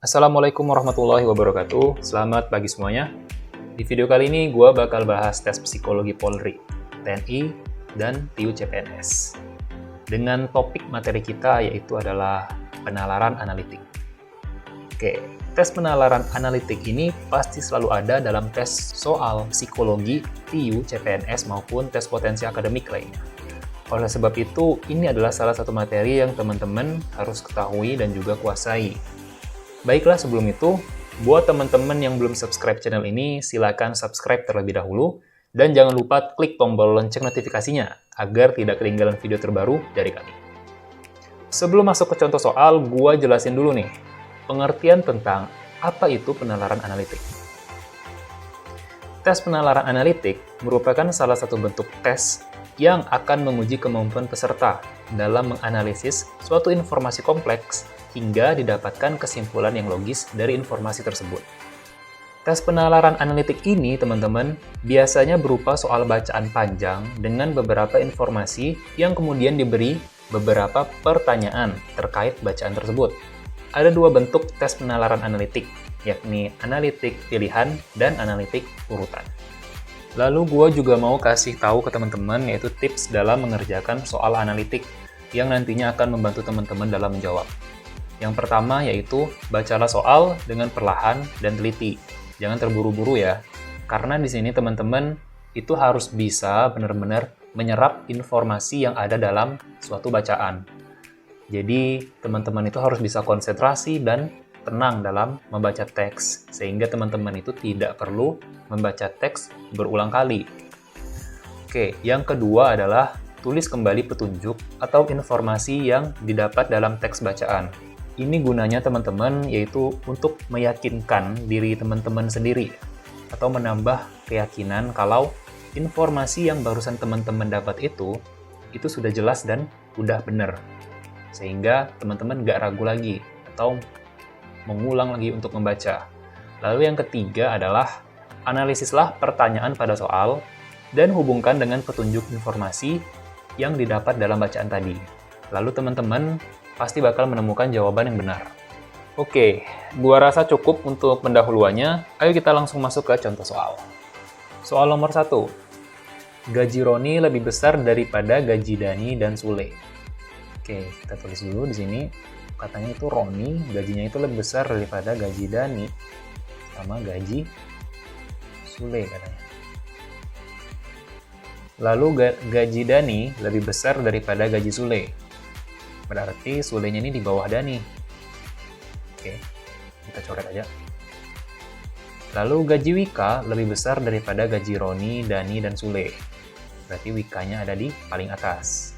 Assalamualaikum warahmatullahi wabarakatuh. Selamat pagi semuanya. Di video kali ini gue bakal bahas tes psikologi Polri, TNI, dan TIU CPNS. Dengan topik materi kita yaitu adalah penalaran analitik. Oke, tes penalaran analitik ini pasti selalu ada dalam tes soal psikologi, TIU, CPNS maupun tes potensi akademik lainnya. Oleh sebab itu, ini adalah salah satu materi yang teman-teman harus ketahui dan juga kuasai. Baiklah, sebelum itu, buat teman-teman yang belum subscribe channel ini, silakan subscribe terlebih dahulu, dan jangan lupa klik tombol lonceng notifikasinya, agar tidak ketinggalan video terbaru dari kami. Sebelum masuk ke contoh soal, gua jelasin dulu nih, pengertian tentang apa itu penalaran analitik. Tes penalaran analitik merupakan salah satu bentuk tes yang akan menguji kemampuan peserta dalam menganalisis suatu informasi kompleks hingga didapatkan kesimpulan yang logis dari informasi tersebut. Tes penalaran analitik ini, teman-teman, biasanya berupa soal bacaan panjang dengan beberapa informasi yang kemudian diberi beberapa pertanyaan terkait bacaan tersebut. Ada dua bentuk tes penalaran analitik, yakni analitik pilihan dan analitik urutan. Lalu gue juga mau kasih tahu ke teman-teman yaitu tips dalam mengerjakan soal analitik yang nantinya akan membantu teman-teman dalam menjawab. Yang pertama yaitu bacalah soal dengan perlahan dan teliti. Jangan terburu-buru ya, karena di sini teman-teman itu harus bisa benar-benar menyerap informasi yang ada dalam suatu bacaan. Jadi teman-teman itu harus bisa konsentrasi dan tenang dalam membaca teks, sehingga teman-teman itu tidak perlu membaca teks berulang kali. Oke, yang kedua adalah tulis kembali petunjuk atau informasi yang didapat dalam teks bacaan. Ini gunanya teman-teman yaitu untuk meyakinkan diri teman-teman sendiri atau menambah keyakinan kalau informasi yang barusan teman-teman dapat itu sudah jelas dan udah benar. Sehingga teman-teman nggak ragu lagi atau mengulang lagi untuk membaca. Lalu yang ketiga adalah analisislah pertanyaan pada soal dan hubungkan dengan petunjuk informasi yang didapat dalam bacaan tadi. Lalu teman-teman pasti bakal menemukan jawaban yang benar. Oke, gua rasa cukup untuk pendahuluannya. Ayo kita langsung masuk ke contoh soal. Soal nomor 1. Gaji Roni lebih besar daripada gaji Dani dan Sule. Oke, kita tulis dulu di sini. Katanya itu Roni, gajinya itu lebih besar daripada gaji Dani sama gaji Sule katanya. Lalu gaji Dani lebih besar daripada gaji Sule. Berarti Sulenya ini di bawah Dani. Oke, kita coret aja. Lalu gaji Wika lebih besar daripada gaji Roni, Dani, dan Sule. Berarti Wikanya ada di paling atas.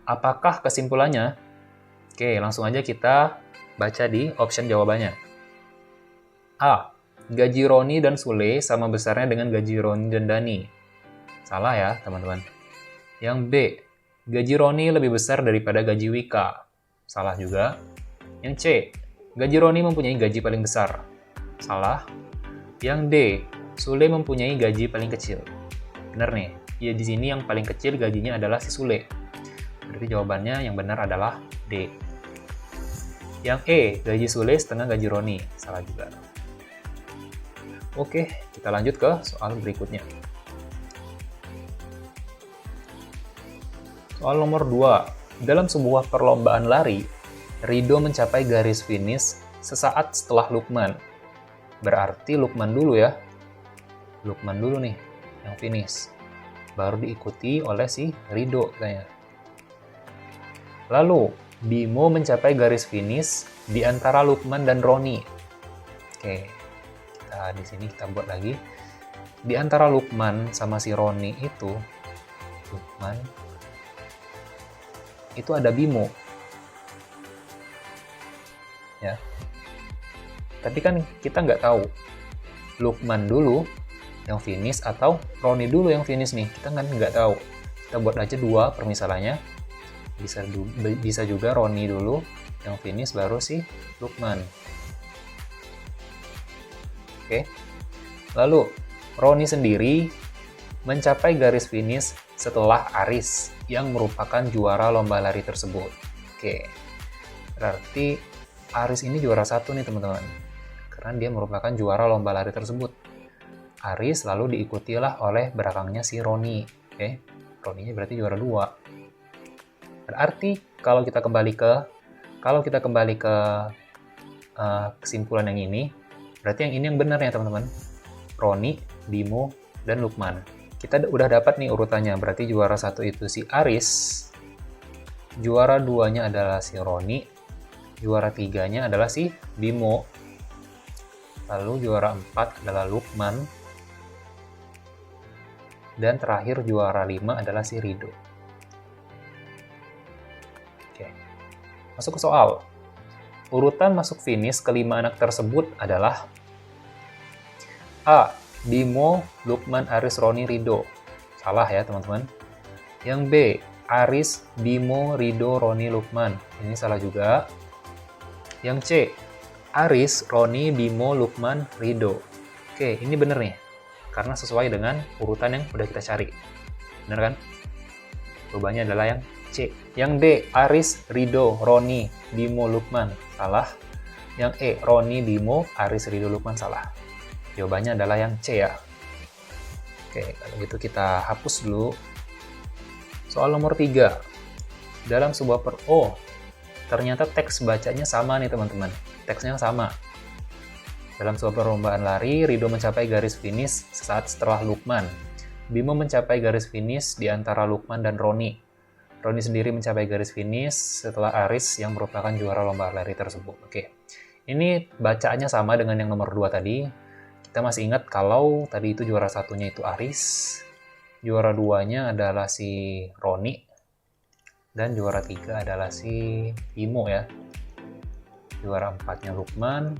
Apakah kesimpulannya? Oke, langsung aja kita baca di option jawabannya. A. Gaji Roni dan Sule sama besarnya dengan gaji Roni dan Dani. Salah ya, teman-teman. Yang B. Gaji Roni lebih besar daripada gaji Wika. Salah juga. Yang C. Gaji Roni mempunyai gaji paling besar. Salah. Yang D. Sule mempunyai gaji paling kecil. Benar nih. Ya, di sini yang paling kecil gajinya adalah si Sule. Berarti jawabannya yang benar adalah D. Yang E. Gaji Sule setengah gaji Roni. Salah juga. Oke, kita lanjut ke soal berikutnya. Soal nomor 2. Dalam sebuah perlombaan lari, Rido mencapai garis finish sesaat setelah Lukman. Berarti Lukman dulu ya. Lukman dulu nih yang finish. Baru diikuti oleh si Rido katanya. Lalu, Bimo mencapai garis finish di antara Lukman dan Roni. Oke, kita di sini kita buat lagi. Di antara Lukman sama si Roni itu, Lukman itu ada Bimo. Ya. Tapi kan kita nggak tahu Lukman dulu yang finish atau Roni dulu yang finish nih. Kita kan nggak tahu. Kita buat aja dua permisalannya. Bisa juga Roni dulu yang finish baru si Lukman. Oke. Lalu Roni sendiri mencapai garis finish setelah Aris yang merupakan juara lomba lari tersebut. Oke, berarti Aris ini juara 1 nih teman-teman, karena dia merupakan juara lomba lari tersebut. Aris lalu diikutilah oleh belakangnya si Roni. Oke, Roninya berarti juara 2. Berarti kalau kita kembali ke kesimpulan yang ini, berarti yang ini yang benar ya teman-teman. Roni, Bimo, dan Lukman. Kita udah dapat nih urutannya, berarti juara 1 itu si Aris, juara 2-nya adalah si Roni, juara 3-nya adalah si Bimo, lalu juara 4 adalah Lukman, dan terakhir juara 5 adalah si Rido. Oke, masuk ke soal. Urutan masuk finish kelima anak tersebut adalah A. Bimo, Lukman, Aris, Roni, Rido. Salah ya teman-teman. Yang B. Aris, Bimo, Rido, Roni, Lukman. Ini salah juga. Yang C. Aris, Roni, Bimo, Lukman, Rido. Oke, ini bener nih. Karena sesuai dengan urutan yang udah kita cari. Bener kan? Jawabannya adalah yang C. Yang D. Aris, Rido, Roni, Bimo, Lukman. Salah. Yang E. Roni, Bimo, Aris, Rido, Lukman. Salah. Jawabannya adalah yang C ya. Oke, kalau gitu kita hapus dulu. Soal nomor 3. Dalam sebuah ternyata teks bacanya sama nih teman-teman. Teksnya sama. Dalam sebuah perlombaan lari, Rido mencapai garis finish sesaat setelah Lukman. Bimo mencapai garis finish di antara Lukman dan Roni. Roni sendiri mencapai garis finish setelah Aris yang merupakan juara lomba lari tersebut. Oke. Ini bacaannya sama dengan yang nomor 2 tadi. Kita masih ingat kalau tadi itu juara 1-nya itu Aris, juara 2-nya adalah si Roni, dan juara 3 adalah si Bimo ya. Juara 4-nya Lukman,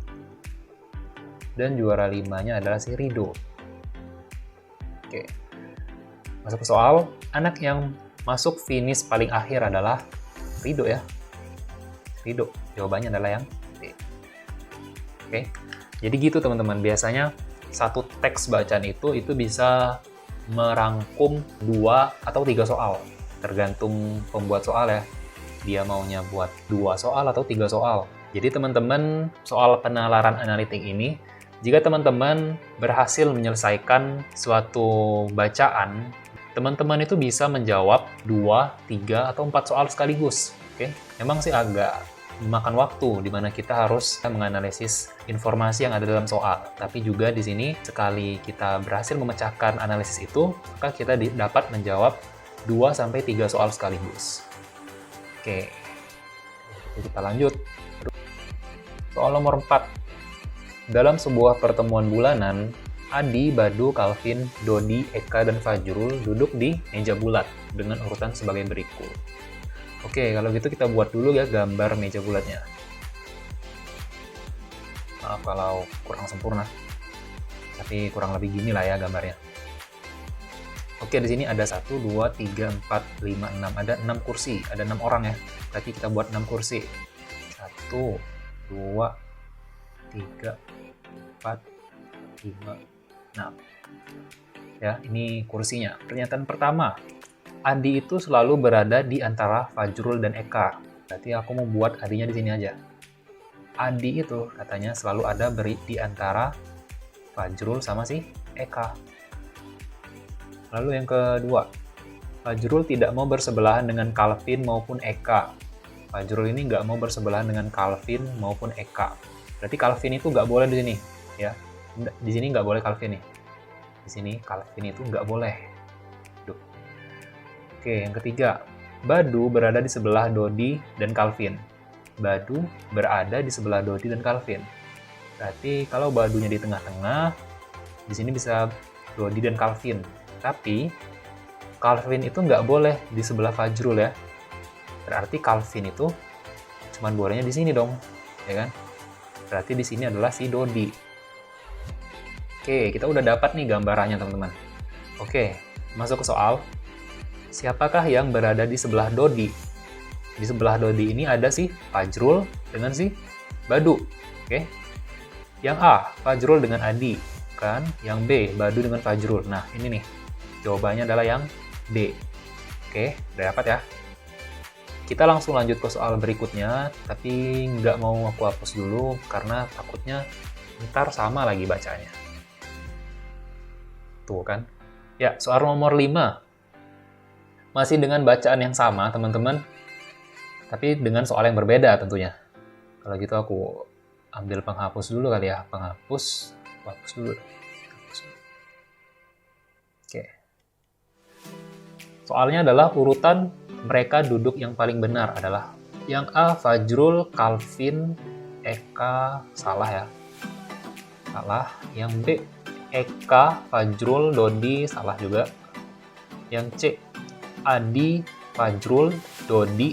dan juara 5-nya adalah si Rido. Oke, masuk ke soal. Anak yang masuk finish paling akhir adalah Rido ya. Rido, jawabannya adalah yang D. Oke, jadi gitu teman-teman. Biasanya satu teks bacaan itu bisa merangkum 2 atau 3 soal. Tergantung pembuat soal ya. Dia maunya buat 2 soal atau 3 soal. Jadi teman-teman, soal penalaran analitik ini, jika teman-teman berhasil menyelesaikan suatu bacaan, teman-teman itu bisa menjawab 2, 3, atau 4 soal sekaligus. Oke? Memang sih agak memakan waktu di mana kita harus menganalisis informasi yang ada dalam soal. Tapi juga di sini sekali kita berhasil memecahkan analisis itu, maka kita dapat menjawab 2 sampai 3 soal sekaligus. Oke. Kita lanjut. Soal nomor 4. Dalam sebuah pertemuan bulanan, Adi, Badu, Calvin, Dodi, Eka, dan Fajrul duduk di meja bulat dengan urutan sebagai berikut. Oke, kalau gitu kita buat dulu ya gambar meja bulatnya. Maaf kalau kurang sempurna, tapi kurang lebih gini lah ya gambarnya. Oke, di sini ada 1, 2, 3, 4, 5, 6. Ada 6 kursi, ada 6 orang ya. Berarti kita buat 6 kursi. 1, 2, 3, 4, 5, 6. Ya, ini kursinya. Pernyataan pertama. Adi itu selalu berada di antara Fajrul dan Eka. Berarti aku mau buat Adinya di sini aja. Adi itu katanya selalu ada di antara Fajrul sama si Eka. Lalu yang kedua, Fajrul tidak mau bersebelahan dengan Calvin maupun Eka. Fajrul ini nggak mau bersebelahan dengan Calvin maupun Eka. Berarti Calvin itu nggak boleh di sini, ya. Di sini nggak boleh Calvin nih. Di sini Calvin itu nggak boleh. Oke, yang ketiga, Badu berada di sebelah Dodi dan Calvin. Badu berada di sebelah Dodi dan Calvin. Berarti kalau Badunya di tengah-tengah, di sini bisa Dodi dan Calvin. Tapi Calvin itu nggak boleh di sebelah Fajrul ya. Berarti Calvin itu cuman bolehnya di sini dong, ya kan? Berarti di sini adalah si Dodi. Oke, kita udah dapat nih gambarannya teman-teman. Oke, masuk ke soal. Siapakah yang berada di sebelah Dodi? Di sebelah Dodi ini ada si Fajrul dengan si Badu. Oke. Yang A, Fajrul dengan Adi. Kan? Yang B, Badu dengan Fajrul. Nah, ini nih. Jawabannya adalah yang D. Oke, udah dapat ya? kita langsung lanjut ke soal berikutnya, tapi nggak mau aku hapus dulu karena takutnya ntar sama lagi bacanya. Tuh kan. Ya, soal nomor 5. Masih dengan bacaan yang sama, teman-teman. Tapi dengan soal yang berbeda tentunya. Kalau gitu aku ambil penghapus dulu kali ya. Penghapus. Hapus dulu. Oke. Soalnya adalah urutan mereka duduk yang paling benar adalah yang A, Fajrul, Calvin, Eka, salah ya. Salah. Yang B, Eka, Fajrul, Dodi, salah juga. Yang C, Adi, Fajrul, Dodi,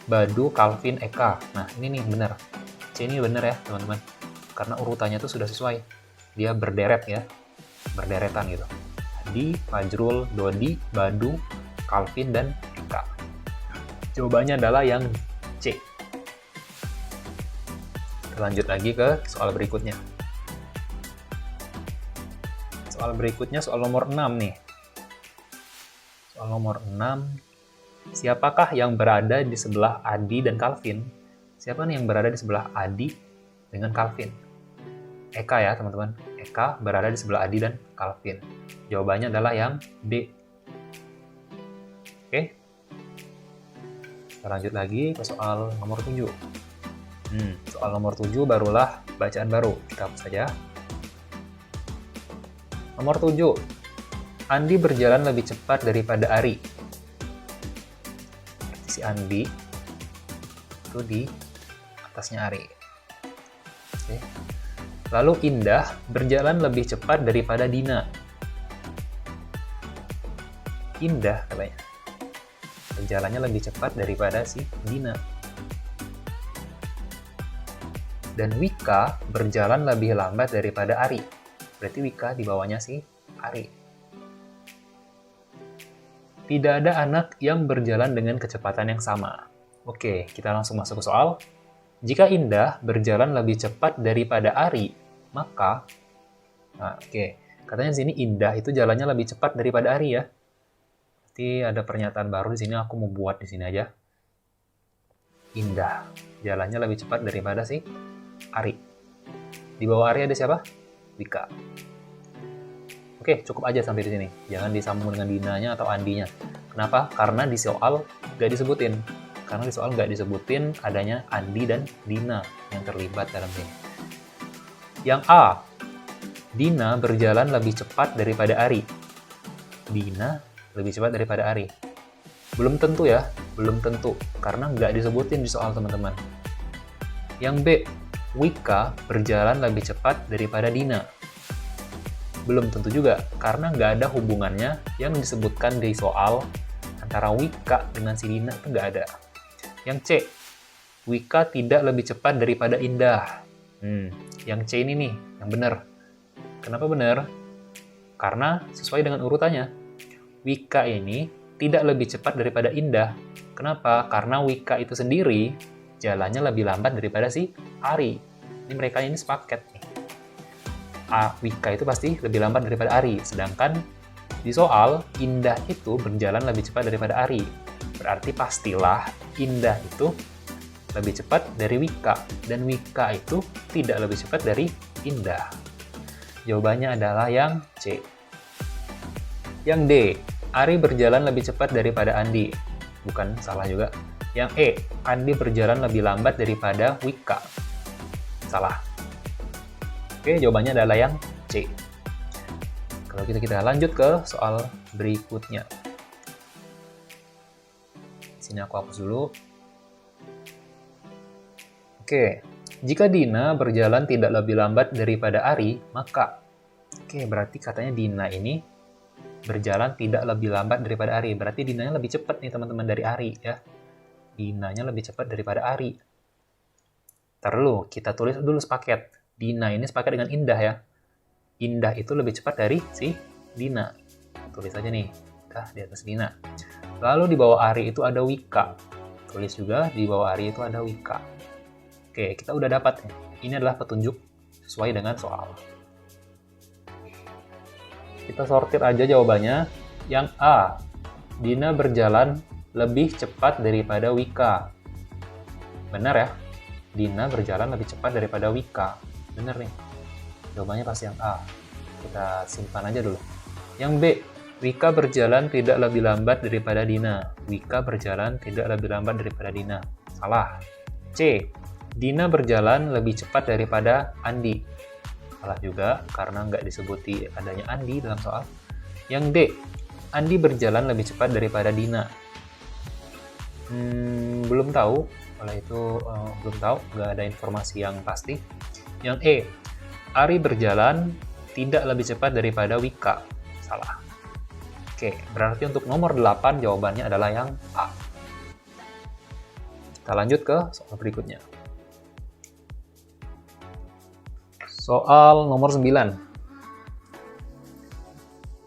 Badu, Calvin, Eka. Nah, ini nih benar. C ini benar ya, teman-teman. Karena urutannya tuh sudah sesuai. Dia berderet ya. Berderetan gitu. Adi, Fajrul, Dodi, Badu, Calvin, dan Eka. Jawabannya adalah yang C. Kita lanjut lagi ke soal berikutnya. Soal berikutnya soal nomor 6 nih. Soal nomor 6. Siapakah yang berada di sebelah Adi dan Calvin? Siapa nih yang berada di sebelah Adi dengan Calvin? Eka ya, teman-teman. Eka berada di sebelah Adi dan Calvin. Jawabannya adalah yang B. Oke. Kita lanjut lagi ke soal nomor 7. Soal nomor 7 barulah bacaan baru. Kita hapus saja. Nomor 7. Andi berjalan lebih cepat daripada Ari. Si Andi itu di atasnya Ari. Oke. Lalu Indah berjalan lebih cepat daripada Dina. Indah katanya. Berjalannya lebih cepat daripada si Dina. Dan Wika berjalan lebih lambat daripada Ari. Berarti Wika di bawahnya si Ari. Tidak ada anak yang berjalan dengan kecepatan yang sama. Oke, kita langsung masuk ke soal. Jika Indah berjalan lebih cepat daripada Ari, maka... Nah, oke. Katanya di sini Indah itu jalannya lebih cepat daripada Ari ya. Berarti ada pernyataan baru di sini, aku mau buat di sini aja. Indah jalannya lebih cepat daripada si Ari. Di bawah Ari ada siapa? Wika. Oke, cukup aja sampai di sini. Jangan disambung dengan Dinanya atau Andinya. Kenapa? Karena di soal nggak disebutin. Karena di soal nggak disebutin adanya Andi dan Dina yang terlibat dalam sini. Yang A, Dina berjalan lebih cepat daripada Ari. Dina lebih cepat daripada Ari. Belum tentu ya, belum tentu. Karena nggak disebutin di soal, teman-teman. Yang B, Wika berjalan lebih cepat daripada Dina. Belum tentu juga, karena nggak ada hubungannya yang disebutkan di soal antara Wika dengan si Dina itu nggak ada. Yang C, Wika tidak lebih cepat daripada Indah. Yang C ini nih, yang benar. Kenapa benar? Karena sesuai dengan urutannya. Wika ini tidak lebih cepat daripada Indah. Kenapa? Karena Wika itu sendiri jalannya lebih lambat daripada si Ari. Ini mereka ini sepaket nih. Wika itu pasti lebih lambat daripada Ari. Sedangkan di soal, Indah itu berjalan lebih cepat daripada Ari. Berarti pastilah Indah itu lebih cepat dari Wika. Dan Wika itu tidak lebih cepat dari Indah. Jawabannya adalah yang C. Yang D, Ari berjalan lebih cepat daripada Andi. Bukan, salah juga. Yang E, Andi berjalan lebih lambat daripada Wika. Salah. Oke, jawabannya adalah yang C. Kalau gitu kita lanjut ke soal berikutnya. Sini aku hapus dulu. Oke, jika Dina berjalan tidak lebih lambat daripada Ari, maka... Oke, berarti katanya Dina ini berjalan tidak lebih lambat daripada Ari. Berarti Dinanya lebih cepat nih, teman-teman, dari Ari ya. Dinanya lebih cepat daripada Ari. Ntar dulu, kita tulis dulu sepaket. Dina ini sepaket dengan Indah ya. Indah itu lebih cepat dari si Dina. Tulis aja nih, di atas Dina. Lalu di bawah Ari itu ada Wika. Tulis juga di bawah Ari itu ada Wika. Oke, kita udah dapat ya. Ini adalah petunjuk sesuai dengan soal. Kita sortir aja jawabannya. Yang A, Dina berjalan lebih cepat daripada Wika. Benar ya? Dina berjalan lebih cepat daripada Wika. Benar nih. Jawabannya pasti yang A. Kita simpan aja dulu. Yang B, Wika berjalan tidak lebih lambat daripada Dina. Wika berjalan tidak lebih lambat daripada Dina. Salah. C, Dina berjalan lebih cepat daripada Andi. Salah juga, karena nggak disebuti adanya Andi dalam soal. Yang D, Andi berjalan lebih cepat daripada Dina. Belum tahu, oleh itu belum tahu, nggak ada informasi yang pasti. Yang E, Ari berjalan tidak lebih cepat daripada Wika. Salah. Oke, berarti untuk nomor 8 jawabannya adalah yang A. Kita lanjut ke soal berikutnya. Soal nomor 9.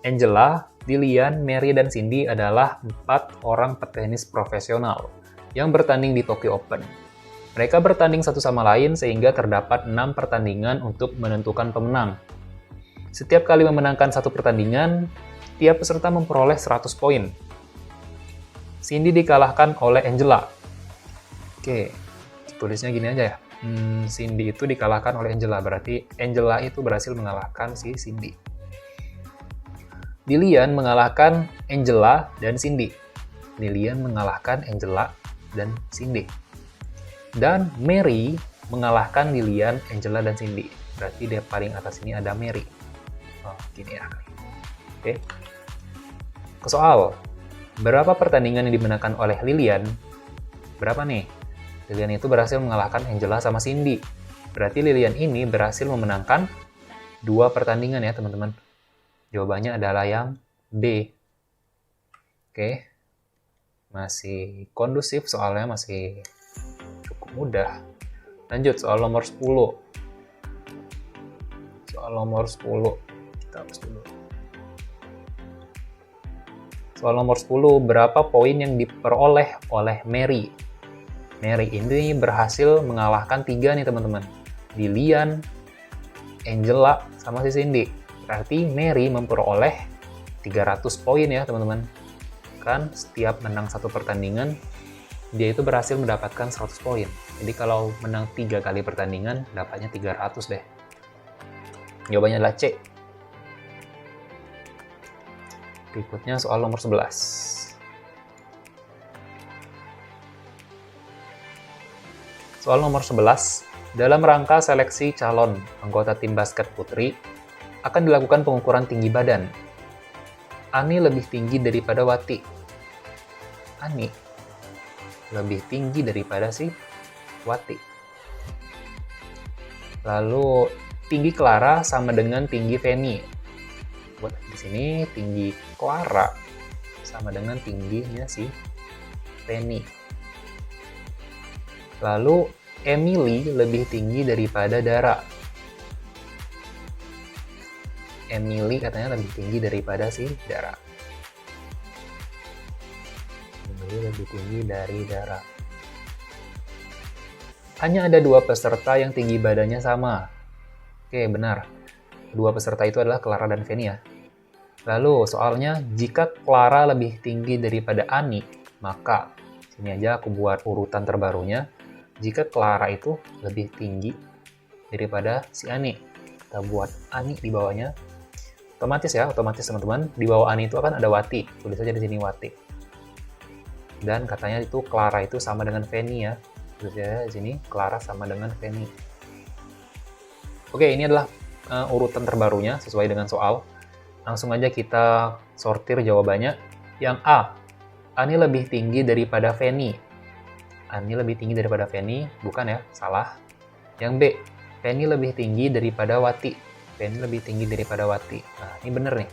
Angela, Lilian, Mary, dan Cindy adalah 4 orang petenis profesional yang bertanding di Tokyo Open. Mereka bertanding satu sama lain sehingga terdapat 6 pertandingan untuk menentukan pemenang. Setiap kali memenangkan satu pertandingan, tiap peserta memperoleh 100 poin. Cindy dikalahkan oleh Angela. Oke, tulisnya gini aja ya. Cindy itu dikalahkan oleh Angela, berarti Angela itu berhasil mengalahkan si Cindy. Lilian mengalahkan Angela dan Cindy. Lilian mengalahkan Angela dan Cindy. Dan Mary mengalahkan Lilian, Angela, dan Cindy. Berarti dia paling atas ini ada Mary. Oh, gini ya. Oke. Ke soal, berapa pertandingan yang dimenangkan oleh Lilian? Berapa nih? Lilian itu berhasil mengalahkan Angela sama Cindy. Berarti Lilian ini berhasil memenangkan 2 pertandingan ya, teman-teman. Jawabannya adalah yang B. Oke. Masih kondusif soalnya, masih cukup mudah. Lanjut, soal nomor 10. Soal nomor 10. Kita hapus dulu. Soal nomor 10, berapa poin yang diperoleh oleh Mary? Mary ini berhasil mengalahkan 3 nih teman-teman. Lilian, Angela, sama si Cindy. Berarti Mary memperoleh 300 poin ya teman-teman. Kan setiap menang satu pertandingan, dia itu berhasil mendapatkan 100 poin. Jadi kalau menang 3 kali pertandingan, dapatnya 300 deh. Jawabannya adalah C. Berikutnya soal nomor 11. Soal nomor 11, dalam rangka seleksi calon anggota tim basket putri, akan dilakukan pengukuran tinggi badan. Ani lebih tinggi daripada Wati. Ani lebih tinggi daripada si Wati. Lalu, tinggi Clara sama dengan tinggi Feni. Buat di sini, tinggi Clara sama dengan tingginya si Feni. Lalu, Emily lebih tinggi daripada Dara. Emily katanya lebih tinggi daripada si Dara. Emily lebih tinggi dari Dara. Hanya ada 2 peserta yang tinggi badannya sama. Oke, benar. 2 peserta itu adalah Clara dan Feni ya. Lalu, soalnya, jika Clara lebih tinggi daripada Ani, maka, sini aja aku buat urutan terbarunya. Jika Clara itu lebih tinggi daripada si Ani, kita buat Ani di bawahnya. Otomatis ya, otomatis teman-teman. Di bawah Ani itu akan ada Wati. Tulis aja di sini Wati. Dan katanya itu Clara itu sama dengan Feni ya. Tulis aja di sini Clara sama dengan Feni. Oke, ini adalah urutan terbarunya sesuai dengan soal. Langsung aja kita sortir jawabannya. Yang A, Ani lebih tinggi daripada Feni. Ani lebih tinggi daripada Feni, bukan ya, salah. Yang B, Feni lebih tinggi daripada Wati. Feni lebih tinggi daripada Wati. Nah, ini bener nih.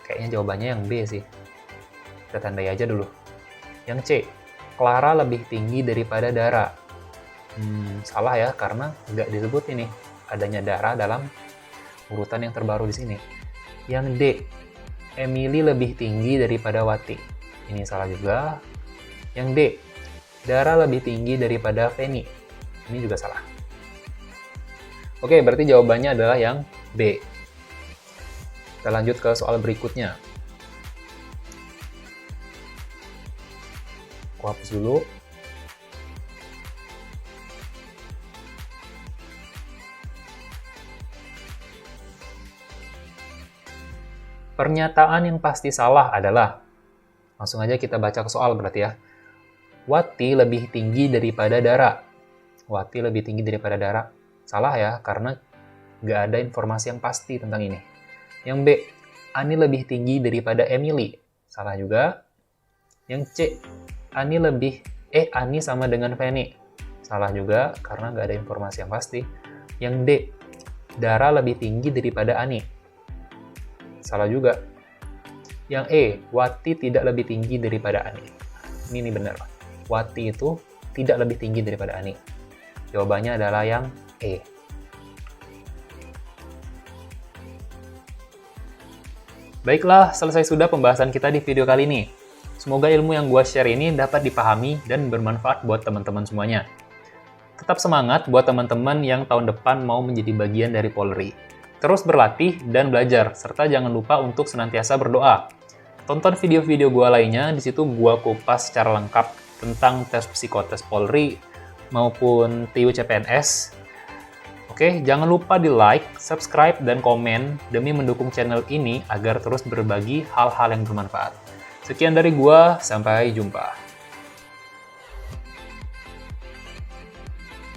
Kayaknya jawabannya yang B sih. Kita tandai aja dulu. Yang C, Clara lebih tinggi daripada Dara. Salah ya, karena nggak disebut ini adanya Dara dalam urutan yang terbaru di sini. Yang D, Emily lebih tinggi daripada Wati. Ini salah juga. Yang D, Dara lebih tinggi daripada Feni. Ini juga salah. Oke, berarti jawabannya adalah yang B. Kita lanjut ke soal berikutnya. Aku hapus dulu. Pernyataan yang pasti salah adalah, langsung aja kita baca ke soal berarti ya. Wati lebih tinggi daripada Dara. Wati lebih tinggi daripada Dara. Salah ya, karena nggak ada informasi yang pasti tentang ini. Yang B, Ani lebih tinggi daripada Emily. Salah juga. Yang C, Ani sama dengan Fanny. Salah juga, karena nggak ada informasi yang pasti. Yang D, Dara lebih tinggi daripada Ani. Salah juga. Yang E, Wati tidak lebih tinggi daripada Ani. Ini benar. Wati itu tidak lebih tinggi daripada Ani. Jawabannya adalah yang E. Baiklah, selesai sudah pembahasan kita di video kali ini. Semoga ilmu yang gua share ini dapat dipahami dan bermanfaat buat teman-teman semuanya. Tetap semangat buat teman-teman yang tahun depan mau menjadi bagian dari Polri. Terus berlatih dan belajar, serta jangan lupa untuk senantiasa berdoa. Tonton video-video gua lainnya, di situ gua kupas secara lengkap tentang tes psikotes Polri maupun TU CPNS. Oke, jangan lupa di like, subscribe, dan komen demi mendukung channel ini agar terus berbagi hal-hal yang bermanfaat. Sekian dari gua, sampai jumpa.